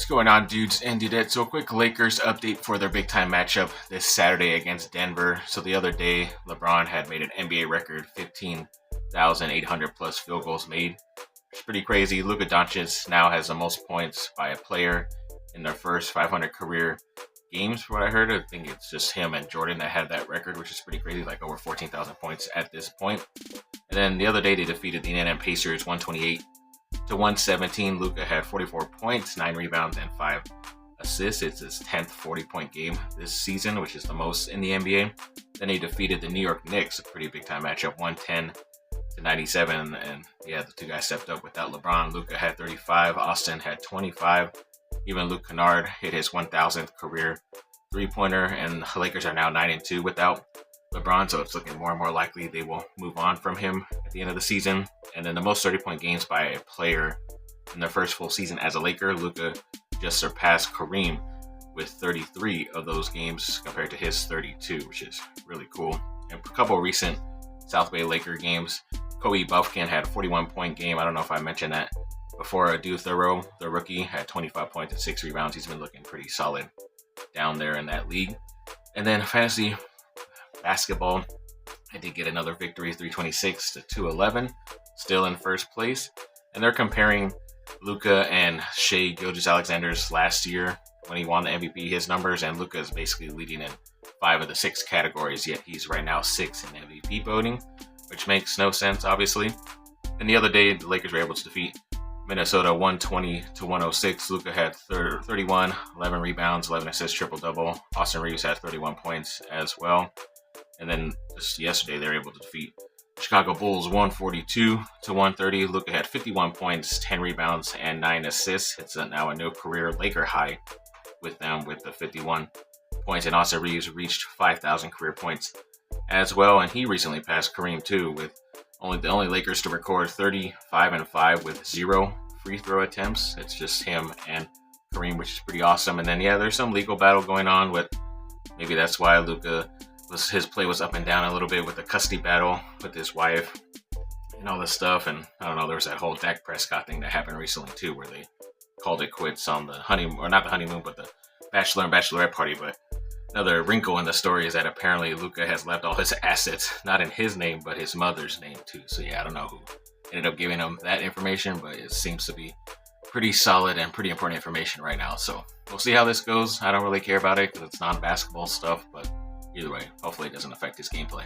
What's going on, dudes and dudettes? So a quick Lakers update for their big time matchup this Saturday against Denver. So the other day, LeBron had made an NBA record 15,800 plus field goals made. It's pretty crazy. Luka Doncic now has the most points by a player in their first 500 career games, from what I heard. I think it's just him and Jordan that had that record, which is pretty crazy, like over 14,000 points at this point. And then the other day, they defeated the Indiana Pacers 128-117. Luka had 44 points, 9 rebounds, and 5 assists. It's his 10th 40-point game this season, which is the most in the NBA. Then he defeated the New York Knicks, a pretty big time matchup, 110-97. And yeah, the two guys stepped up without LeBron. Luka had 35, Austin had 25. Even Luke Kennard hit his 1,000th career three-pointer, and the Lakers are now 9-2 without LeBron, so it's looking more and more likely they will move on from him at the end of the season. And then the most 30-point games by a player in their first full season as a Laker, Luka just surpassed Kareem with 33 of those games compared to his 32, which is really cool. And a couple recent South Bay Laker games, Kobe Buffkin had a 41-point game. I don't know if I mentioned that before. Adu Thorough, the rookie, had 25 points and 6 rebounds. He's been looking pretty solid down there in that league. And then fantasy basketball, I did get another victory, 326-211, still in first place. And they're comparing Luka and Shai Gilgeous-Alexander's last year when he won the MVP, his numbers, and Luka is basically leading in 5 of the 6 categories, yet he's right now 6 in MVP voting, which makes no sense, obviously. And the other day, the Lakers were able to defeat Minnesota 120-106. Luka had 31, 11 rebounds, 11 assists, triple-double. Austin Reeves had 31 points as well. And then just yesterday, they were able to defeat Chicago Bulls 142-130. Luka had 51 points, 10 rebounds, and 9 assists. It's now a new career Laker high with them with the 51 points. And Austin Reeves reached 5,000 career points as well. And he recently passed Kareem too, with the only Lakers to record 35-5 with 0 free throw attempts. It's just him and Kareem, which is pretty awesome. And then yeah, there's some legal battle going on with, maybe that's why Luka his play was up and down a little bit with the custody battle with his wife and all this stuff. And I don't know, there was that whole Dak Prescott thing that happened recently too, where they called it quits on the honeymoon, or not the honeymoon, but the bachelor and bachelorette party. But another wrinkle in the story is that apparently Luka has left all his assets, not in his name, but his mother's name too. So yeah, I don't know who ended up giving him that information, but it seems to be pretty solid and pretty important information right now. So we'll see how this goes. I don't really care about it because it's non-basketball stuff, but either way, hopefully it doesn't affect his gameplay.